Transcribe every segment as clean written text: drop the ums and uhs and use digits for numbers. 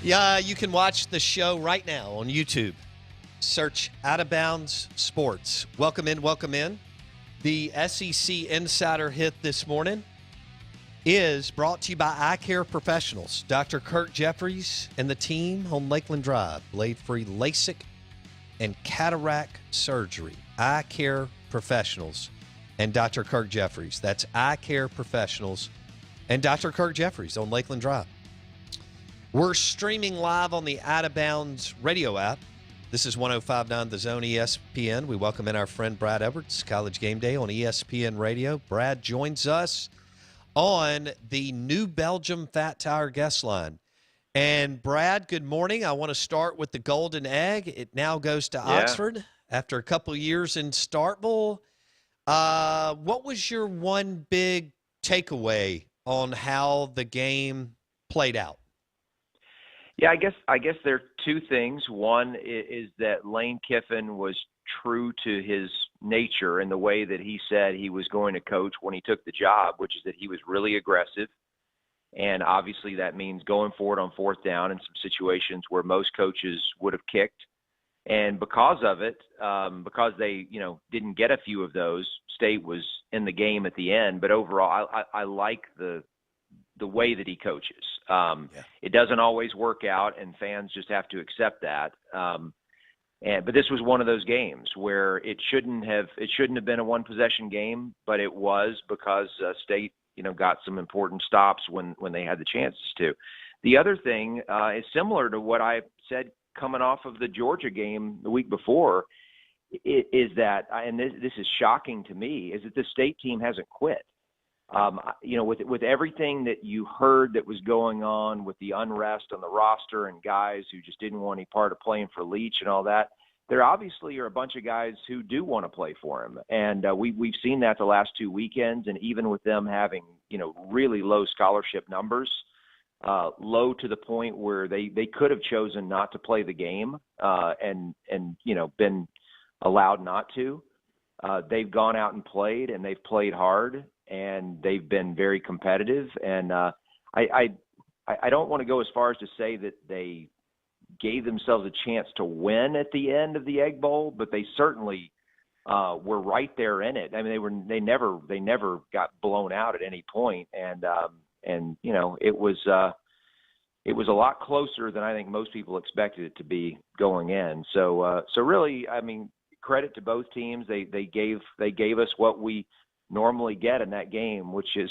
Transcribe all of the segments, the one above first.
Yeah, you can watch the show right now on YouTube. Search Out of Bounds Sports. Welcome in, welcome in. The SEC Insider Hit this morning is brought to you by Eye Care Professionals. Dr. Kirk Jeffries and the team on Lakeland Drive. Blade-free LASIK and cataract surgery. Eye Care Professionals and Dr. Kirk Jeffries. That's Eye Care Professionals and Dr. Kirk Jeffries on Lakeland Drive. We're streaming live on the Out of Bounds radio app. This is 105.9 The Zone ESPN. We welcome in our friend Brad Edwards, College Game Day on ESPN Radio. Brad joins us on the New Belgium Fat Tire guest line. And Brad, good morning. I want to start with the Golden Egg. It now goes to Oxford after a couple years in Starkville. What was your one big takeaway on how the game played out? Yeah, I guess there are two things. One is that Lane Kiffin was true to his nature and the way that he said he was going to coach when he took the job, which is that he was really aggressive. And obviously that means going for it on fourth down in some situations where most coaches would have kicked. And because of it, because they, didn't get a few of those, State was in the game at the end. But overall, I like the way that he coaches. It doesn't always work out, and fans just have to accept that. But this was one of those games where it shouldn't have been a one possession game, but it was because State, got some important stops when they had the chances to. The other thing is similar to what I said coming off of the Georgia game the week before, is that, and this is shocking to me, is that the State team hasn't quit. With everything that you heard that was going on with the unrest on the roster and guys who just didn't want any part of playing for Leach and all that, there obviously are a bunch of guys who do want to play for him. And we've seen that the last two weekends, and even with them having, really low scholarship numbers, low to the point where they could have chosen not to play the game and been allowed not to. They've gone out and played, and they've played hard, and they've been very competitive. And I don't want to go as far as to say that they gave themselves a chance to win at the end of the Egg Bowl, but they certainly were right there in it. I mean, they never got blown out at any point, and it was a lot closer than I think most people expected it to be going in. So really, I mean, credit to both teams. They gave us what we normally get in that game, which is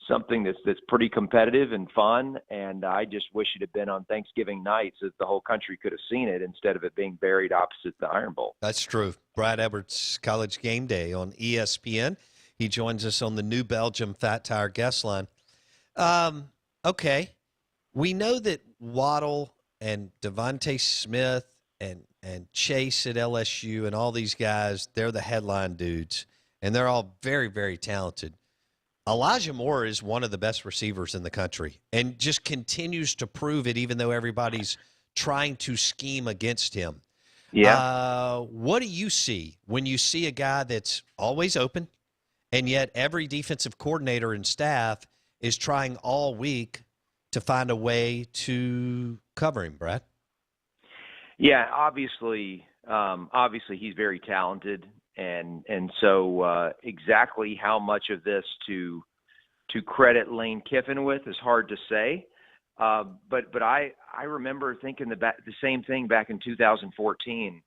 something that's pretty competitive and fun. And I just wish it had been on Thanksgiving night so that the whole country could have seen it instead of it being buried opposite the Iron Bowl. That's true. Brad Edwards, College Game Day on ESPN. He joins us on the New Belgium Fat Tire guest line. Okay. We know that Waddle and Devontae Smith and Chase at LSU and all these guys, they're the headline dudes, and they're all very, very talented. Elijah Moore is one of the best receivers in the country and just continues to prove it even though everybody's trying to scheme against him. Yeah. What do you see when you see a guy that's always open and yet every defensive coordinator and staff is trying all week to find a way to cover him, Brad? Yeah, obviously he's very talented, and so exactly how much of this to credit Lane Kiffin with is hard to say. But I remember thinking the same thing back in 2014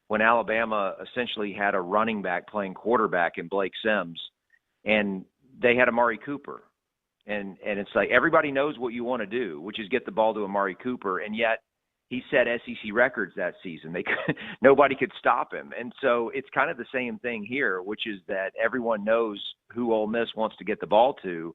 when Alabama essentially had a running back playing quarterback in Blake Sims, and they had Amari Cooper, and it's like everybody knows what you want to do, which is get the ball to Amari Cooper, and yet he set SEC records that season. Nobody could stop him. And so it's kind of the same thing here, which is that everyone knows who Ole Miss wants to get the ball to,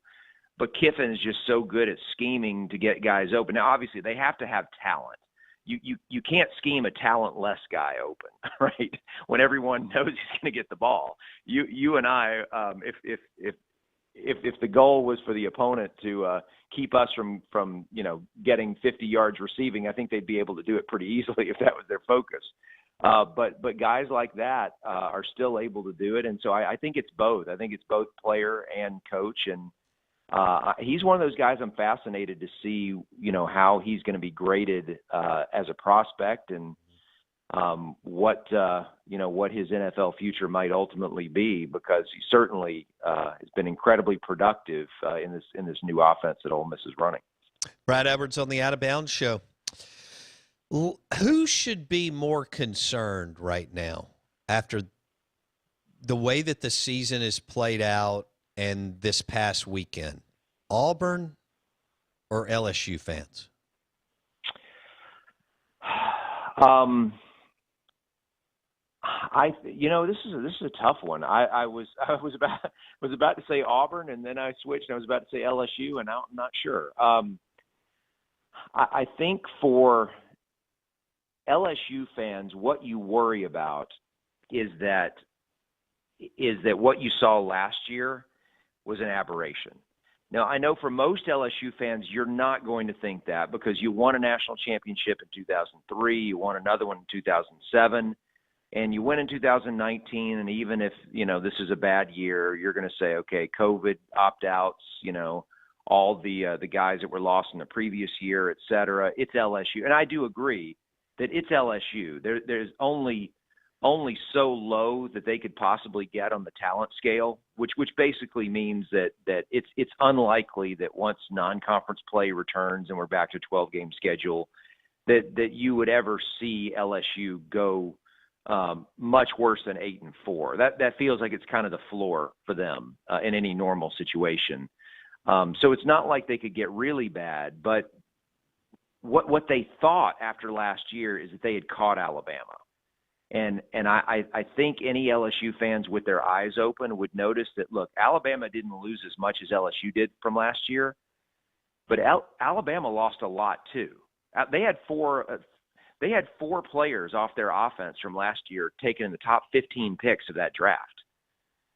but Kiffin is just so good at scheming to get guys open. Now, obviously, they have to have talent. You can't scheme a talentless guy open, right? When everyone knows he's going to get the ball. You and I, if the goal was for the opponent to keep us from getting 50 yards receiving, I think they'd be able to do it pretty easily if that was their focus. But guys like that are still able to do it, and so I think it's both. I think it's both player and coach, and He's one of those guys I'm fascinated to see, how he's going to be graded as a prospect and what his NFL future might ultimately be, because he certainly has been incredibly productive in this new offense that Ole Miss is running. Brad Edwards on the Out of Bounds Show. Who should be more concerned right now after the way that the season is played out and this past weekend? Auburn or LSU fans? This is a tough one. I was about to say Auburn, and then I switched. And I was about to say LSU, and now I'm not sure. I think for LSU fans, what you worry about is that what you saw last year was an aberration. Now, I know for most LSU fans, you're not going to think that, because you won a national championship in 2003, you won another one in 2007, and you win in 2019. And even if, this is a bad year, you're going to say, okay, COVID opt-outs, all the guys that were lost in the previous year, et cetera. It's LSU. And I do agree that it's LSU. There's only so low that they could possibly get on the talent scale, which basically means that it's unlikely that once non-conference play returns and we're back to 12-game schedule, that you would ever see LSU go much worse than 8-4. That feels like it's kind of the floor for them in any normal situation. So it's not like they could get really bad, but what they thought after last year is that they had caught Alabama. And I think any LSU fans with their eyes open would notice that, look, Alabama didn't lose as much as LSU did from last year, but Alabama lost a lot too. They had four players off their offense from last year taken in the top 15 picks of that draft.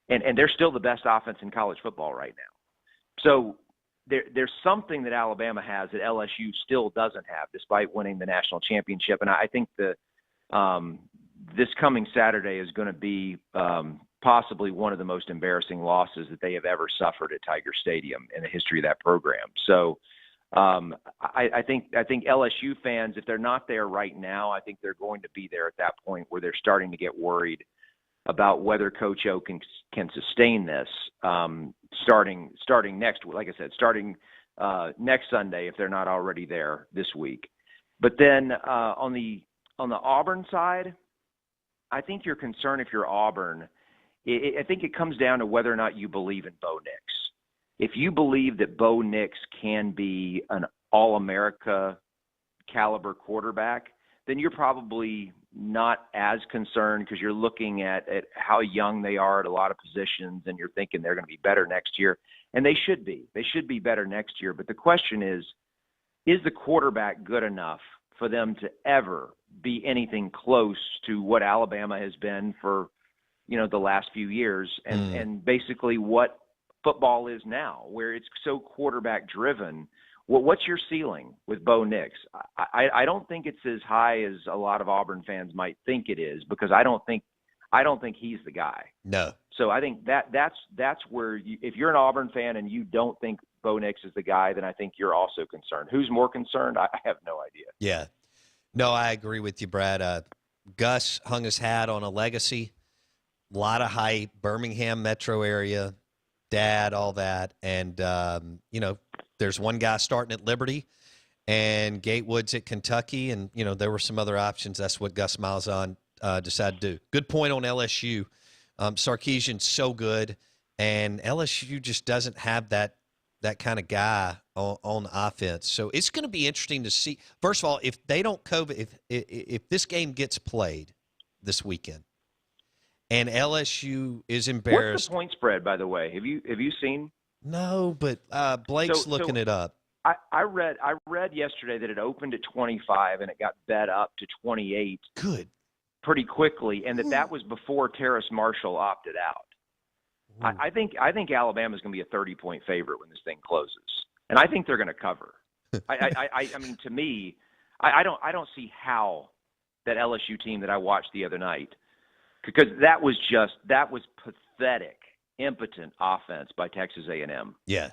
And they're still the best offense in college football right now. So there's something that Alabama has that LSU still doesn't have, despite winning the national championship. And I think this coming Saturday is going to be possibly one of the most embarrassing losses that they have ever suffered at Tiger Stadium in the history of that program. So I think LSU fans, if they're not there right now, I think they're going to be there at that point where they're starting to get worried about whether Coach O can sustain this starting next, like I said, starting next Sunday if they're not already there this week. But then on the Auburn side, I think your concern, if you're Auburn, I think it comes down to whether or not you believe in Bo Nix. If you believe that Bo Nix can be an All-America caliber quarterback, then you're probably not as concerned, because you're looking at how young they are at a lot of positions, and you're thinking they're going to be better next year. And they should be. They should be better next year. But the question is the quarterback good enough for them to ever be anything close to what Alabama has been for, the last few years, and basically what football is now, where it's so quarterback driven? What's your ceiling with Bo Nix? I don't think it's as high as a lot of Auburn fans might think it is, because I don't think he's the guy. No. So I think that's where if you're an Auburn fan and you don't think Bo Nix is the guy, then I think you're also concerned. Who's more concerned? I have no idea. Yeah. No, I agree with you, Brad. Gus hung his hat on a legacy, a lot of hype, Birmingham metro area, dad, all that. And, there's one guy starting at Liberty and Gatewood's at Kentucky. And, there were some other options. That's what Gus Malzahn decided to do. Good point on LSU. Sarkisian's so good, and LSU just doesn't have that kind of guy on offense. So it's going to be interesting to see. First of all, if they don't if this game gets played this weekend and LSU is embarrassed. What's the point spread, by the way? Have you seen? No, but Blake's looking it up. I read yesterday that it opened at 25 and it got bet up to 28. Good. Pretty quickly, and that was before Terrace Marshall opted out. I think Alabama's going to be a 30-point favorite when this thing closes, and I think they're going to cover. I mean, to me, I don't see how that LSU team that I watched the other night, because that was pathetic, impotent offense by Texas A&M. Yeah.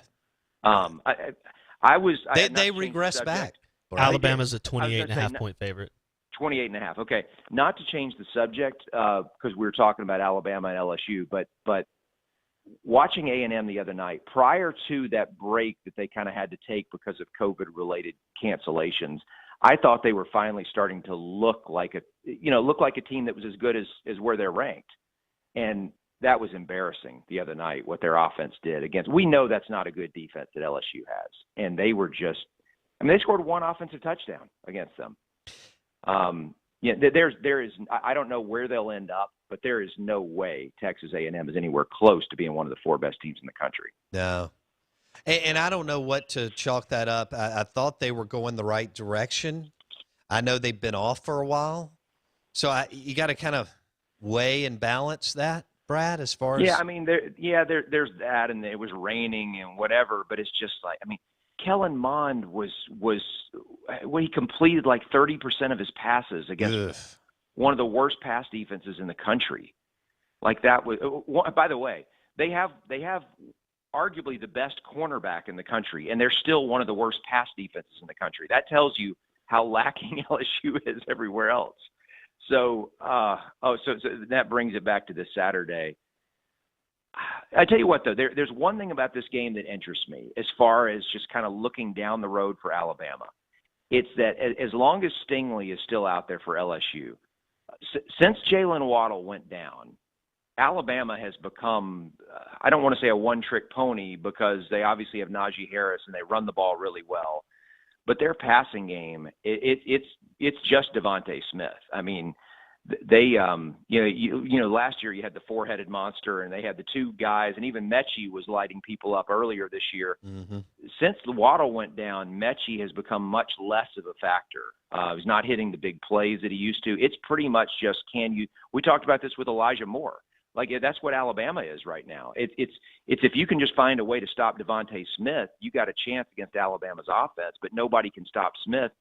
I was. I had not They changed the regress subject. back. Right? Alabama's a I was gonna say 28.5-point favorite. 28.5. Okay, not to change the subject because we were talking about Alabama and LSU, but watching A&M the other night, prior to that break that they kind of had to take because of COVID-related cancellations, I thought they were finally starting to look like a team that was as good as where they're ranked, and that was embarrassing the other night what their offense did against. We know that's not a good defense that LSU has, and they were just. I mean, they scored one offensive touchdown against them. There is. I don't know where they'll end up, but there is no way Texas A&M is anywhere close to being one of the 4 best teams in the country. No. And I don't know what to chalk that up. I thought they were going the right direction. I know they've been off for a while. So you got to kind of weigh and balance that, Brad, as far as. Yeah, I mean, there's that, and it was raining and whatever, but it's just like, I mean, Kellen Mond was he completed like 30% of his passes against one of the worst pass defenses in the country. Like that was. By the way, they have arguably the best cornerback in the country, and they're still one of the worst pass defenses in the country. That tells you how lacking LSU is everywhere else. So, so that brings it back to this Saturday. I tell you what, though, there's one thing about this game that interests me as far as just kind of looking down the road for Alabama. It's that as long as Stingley is still out there for LSU, since Jalen Waddle went down, Alabama has become, I don't want to say a one-trick pony because they obviously have Najee Harris and they run the ball really well. But their passing game, it's just Devontae Smith. I mean, they last year you had the 4-headed monster and they had the 2 guys, and even Mechie was lighting people up earlier this year. Mm-hmm. Since the Waddle went down, Mechie has become much less of a factor. He's not hitting the big plays that he used to. It's pretty much just we talked about this with Elijah Moore. Like, that's what Alabama is right now. It's if you can just find a way to stop Devontae Smith, you got a chance against Alabama's offense, but nobody can stop Smith.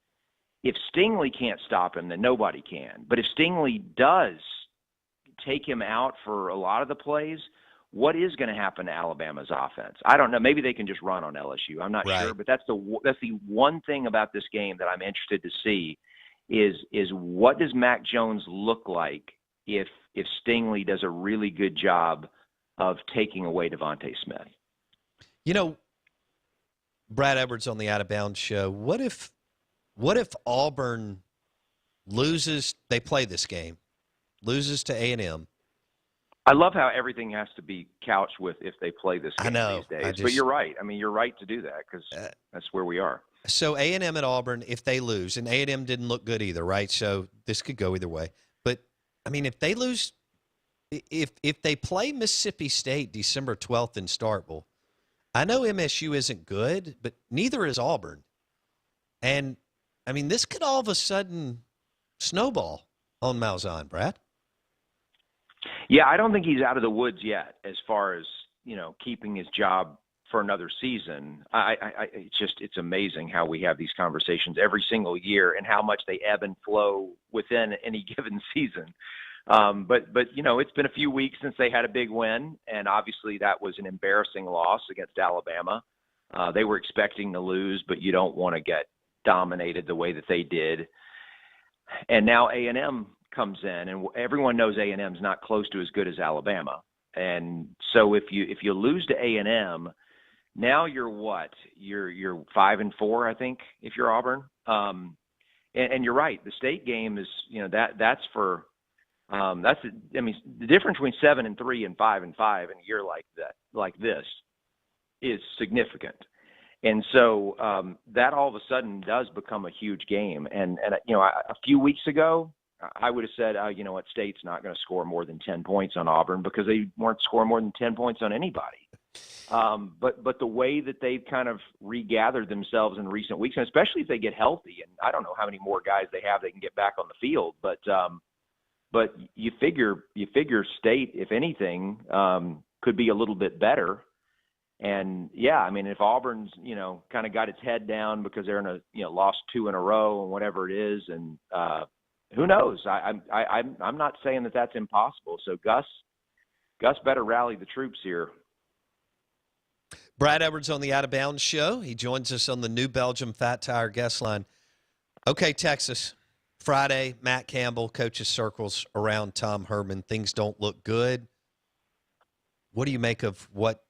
If Stingley can't stop him, then nobody can. But if Stingley does take him out for a lot of the plays, what is going to happen to Alabama's offense? I don't know. Maybe they can just run on LSU. I'm not sure, but that's the one thing about this game that I'm interested to see is what does Mac Jones look like if Stingley does a really good job of taking away Devontae Smith. You know, Brad Edwards on the Out of Bounds show, what if Auburn loses, they play this game, loses to A&M? I love how everything has to be couched with if they play this game these days. But you're right. I mean, you're right to do that because that's where we are. So A&M and Auburn, if they lose, and A&M didn't look good either, right? So this could go either way. But, I mean, if they lose, if they play Mississippi State December 12th in Starkville, I know MSU isn't good, but neither is Auburn. And, I mean, this could all of a sudden snowball on Malzahn, Brad. Yeah, I don't think he's out of the woods yet as far as, keeping his job for another season. It's amazing how we have these conversations every single year and how much they ebb and flow within any given season. But it's been a few weeks since they had a big win, and obviously that was an embarrassing loss against Alabama. They were expecting to lose, but you don't want to get dominated the way that they did. And now A&M comes in, and everyone knows A&M's not close to as good as Alabama. And so if you lose to A&M, now you're what? You're 5-4, I think, if you're Auburn. And you're right. The state game is, that's for the difference between 7-3 and 5-5 in a year like this is significant. And so that all of a sudden does become a huge game. And a few weeks ago, I would have said, State's not going to score more than 10 points on Auburn because they weren't scoring more than 10 points on anybody. But the way that they've kind of regathered themselves in recent weeks, and especially if they get healthy, and I don't know how many more guys they have that can get back on the field, but you figure State, if anything, could be a little bit better. And yeah, I mean, if Auburn's, kind of got its head down because they're in lost 2 in a row and whatever it is. And, who knows? I'm not saying that that's impossible. So Gus better rally the troops here. Brad Edwards on the Out of Bounds Show. He joins us on the New Belgium Fat Tire guest line. Okay, Texas. Friday, Matt Campbell coaches circles around Tom Herman. Things don't look good. What do you make of what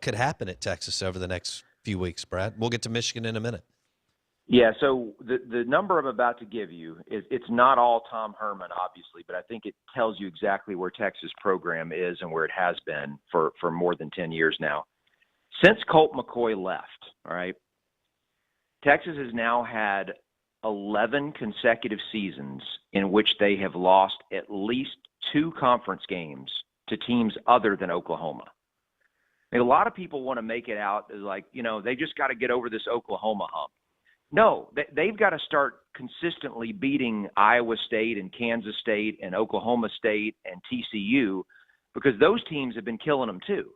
could happen at Texas over the next few weeks, Brad? We'll get to Michigan in a minute. Yeah, so the number I'm about to give you it's not all Tom Herman, obviously, but I think it tells you exactly where Texas program is and where it has been for more than 10 years now. Since Colt McCoy left, all right, Texas has now had 11 consecutive seasons in which they have lost at least 2 conference games to teams other than Oklahoma. I mean, a lot of people want to make it out as like, they just got to get over this Oklahoma hump. No, they've got to start consistently beating Iowa State and Kansas State and Oklahoma State and TCU because those teams have been killing them too.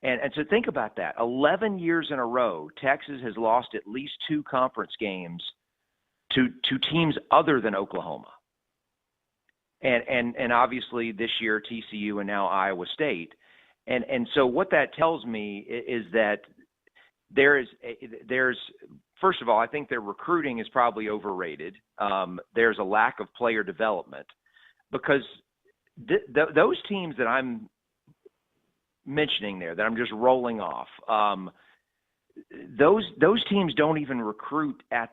And so think about that. 11 years in a row, Texas has lost at least 2 conference games to teams other than Oklahoma. And obviously this year TCU and now Iowa State. And so what that tells me is that there's first of all, I think their recruiting is probably overrated. There's a lack of player development because those teams that I'm mentioning there, that I'm just rolling off, those teams don't even recruit at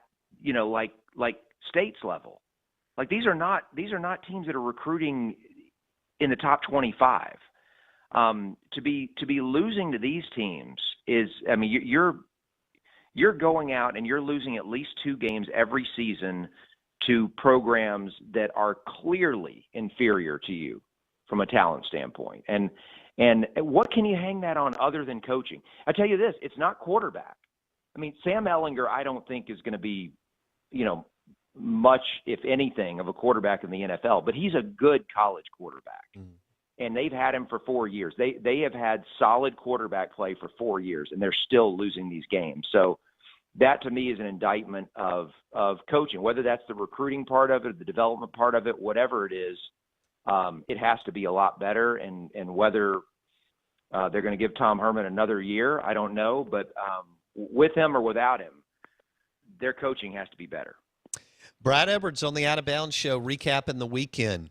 like states level. Like these are not teams that are recruiting in the top 25. To be losing to these teams is, I mean, you're going out and you're losing at least 2 games every season to programs that are clearly inferior to you from a talent standpoint. And what can you hang that on other than coaching? I tell you this, it's not quarterback. I mean, Sam Ehlinger, I don't think is going to be, much, if anything, of a quarterback in the NFL, but he's a good college quarterback. And they've had him for 4 years. They have had solid quarterback play for 4 years, and they're still losing these games. So that to me is an indictment of coaching, whether that's the recruiting part of it, the development part of it, whatever it is. It has to be a lot better, and whether they're going to give Tom Herman another year, I don't know. But with him or without him, their coaching has to be better. Brad Edwards on the Out of Bounds Show, recapping the weekend.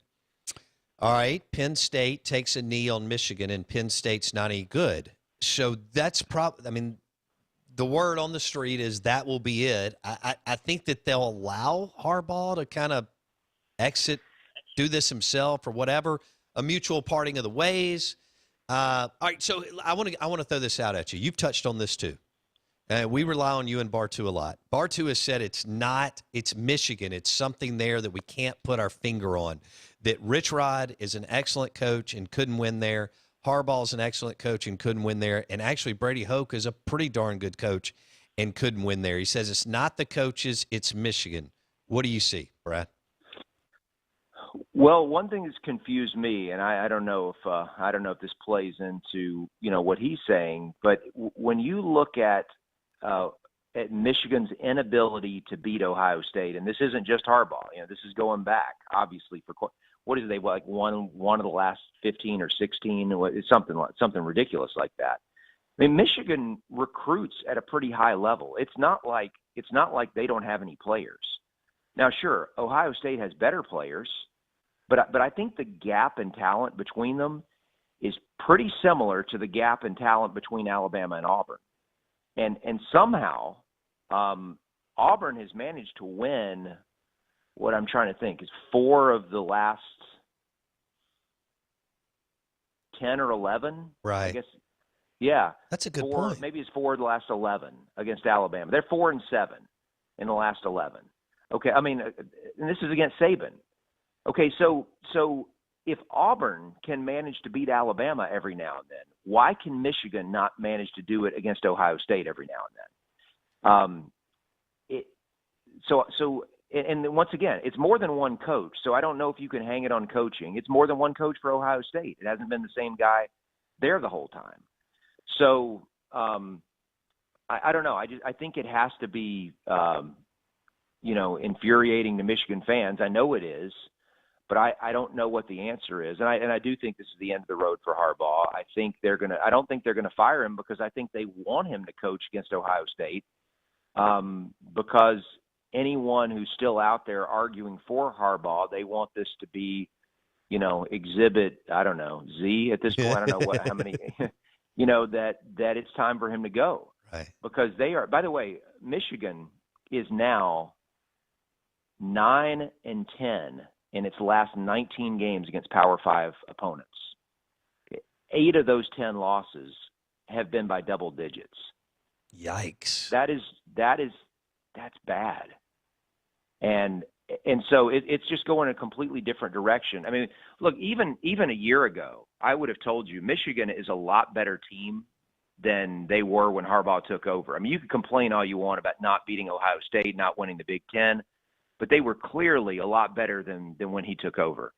All right, Penn State takes a knee on Michigan, and Penn State's not any good. So that's probably, I mean, the word on the street is that will be it. I think that they'll allow Harbaugh to kind of exit, do this himself or whatever, a mutual parting of the ways. All right, so I want to throw this out at you. You've touched on this too. We rely on you and Bartu a lot. Bartu has said it's Michigan. It's something there that we can't put our finger on. That Rich Rod is an excellent coach and couldn't win there. Harbaugh's an excellent coach and couldn't win there. And actually, Brady Hoke is a pretty darn good coach and couldn't win there. He says it's not the coaches, it's Michigan. What do you see, Brad? Well, one thing that's confused me, and I don't know if this plays into what he's saying, but when you look at Michigan's inability to beat Ohio State, and this isn't just Harbaugh, this is going back obviously for what is they like one of the last 15 or 16, something ridiculous like that. I mean, Michigan recruits at a pretty high level. It's not like they don't have any players. Now, sure, Ohio State has better players, but I think the gap in talent between them is pretty similar to the gap in talent between Alabama and Auburn. And somehow Auburn has managed to win, what I'm trying to think, is 4 of the last 10 or 11. Right. I guess, yeah. That's a good point. Maybe it's 4 of the last 11 against Alabama. They're 4-7 in the last 11. Okay, I mean, and this is against Saban. Okay, so if Auburn can manage to beat Alabama every now and then, why can Michigan not manage to do it against Ohio State every now and then? And once again, it's more than one coach. So I don't know if you can hang it on coaching. It's more than one coach for Ohio State. It hasn't been the same guy there the whole time. So I don't know. I think it has to be infuriating to Michigan fans. I know it is. But I don't know what the answer is, and I do think this is the end of the road for Harbaugh. I don't think they're gonna fire him because I think they want him to coach against Ohio State, because anyone who's still out there arguing for Harbaugh, they want this to be, exhibit, I don't know, Z at this point. I don't know how many, that it's time for him to go. Right. Because they are, by the way, Michigan is now 9-10 in its last 19 games against Power 5 opponents. 8 of those 10 losses have been by double digits. Yikes. That's bad. And so it's just going in a completely different direction. I mean, look, even a year ago, I would have told you Michigan is a lot better team than they were when Harbaugh took over. I mean, you can complain all you want about not beating Ohio State, not winning the Big Ten, but they were clearly a lot better than when he took over.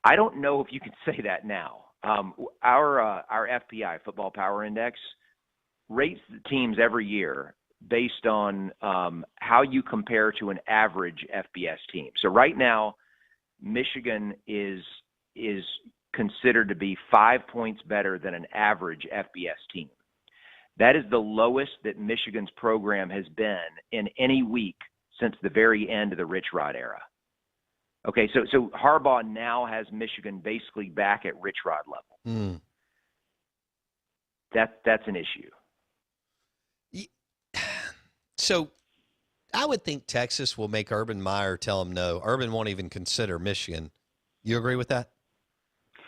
I don't know if you can say that now. Our FPI, Football Power Index, rates the teams every year based on how you compare to an average FBS team. So right now, Michigan is considered to be 5 points better than an average FBS team. That is the lowest that Michigan's program has been in any week since the very end of the Rich Rod era. Okay, so Harbaugh now has Michigan basically back at Rich Rod level. That's an issue. So I would think Texas will make Urban Meyer tell him no. Urban won't even consider Michigan. You agree with that?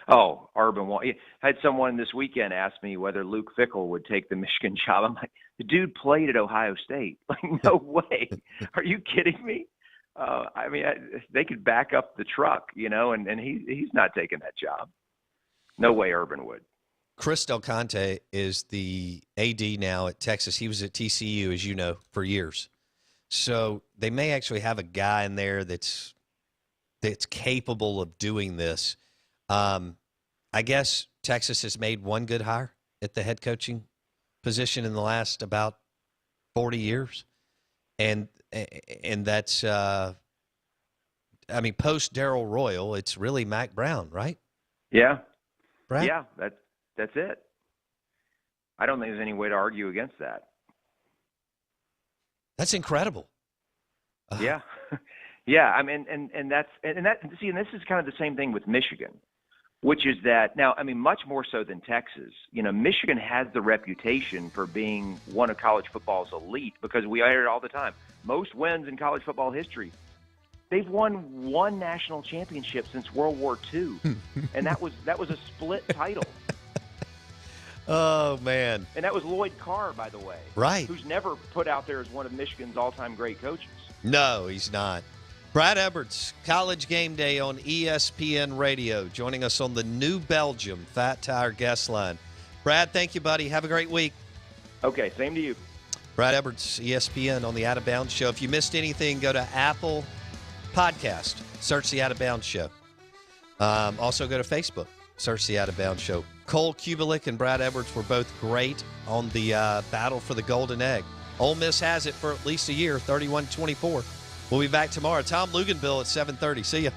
Oh, Urban won't. I had someone this weekend ask me whether Luke Fickell would take the Michigan job. I'm like, the dude played at Ohio State. Like, no way. Are you kidding me? I mean, they could back up the truck, and he's not taking that job. No way Urban would. Chris Del Conte is the AD now at Texas. He was at TCU, as you know, for years. So they may actually have a guy in there that's capable of doing this. I guess Texas has made one good hire at the head coaching position in the last about 40 years. And that's, post Darryl Royal, it's really Mac Brown, right? Yeah. Brad? Yeah, that's it. I don't think there's any way to argue against that. That's incredible. Yeah. Yeah. I mean, and this is kind of the same thing with Michigan, which is that now, much more so than Texas, Michigan has the reputation for being one of college football's elite because we hear it all the time. Most wins in college football history. They've won one national championship since World War II, and that was a split title. Oh, man. And that was Lloyd Carr, by the way. Right. Who's never put out there as one of Michigan's all-time great coaches. No, he's not. Brad Eberts, College Game Day on ESPN Radio, joining us on the New Belgium Fat Tire guest line. Brad, thank you, buddy. Have a great week. Okay, same to you. Brad Eberts, ESPN on the Out of Bounds Show. If you missed anything, go to Apple Podcast, search the Out of Bounds Show. Also go to Facebook, search the Out of Bounds Show. Cole Kubelik and Brad Eberts were both great on the battle for the Golden Egg. Ole Miss has it for at least a year, 31-24. We'll be back tomorrow. Tom Luganville at 7:30. See ya.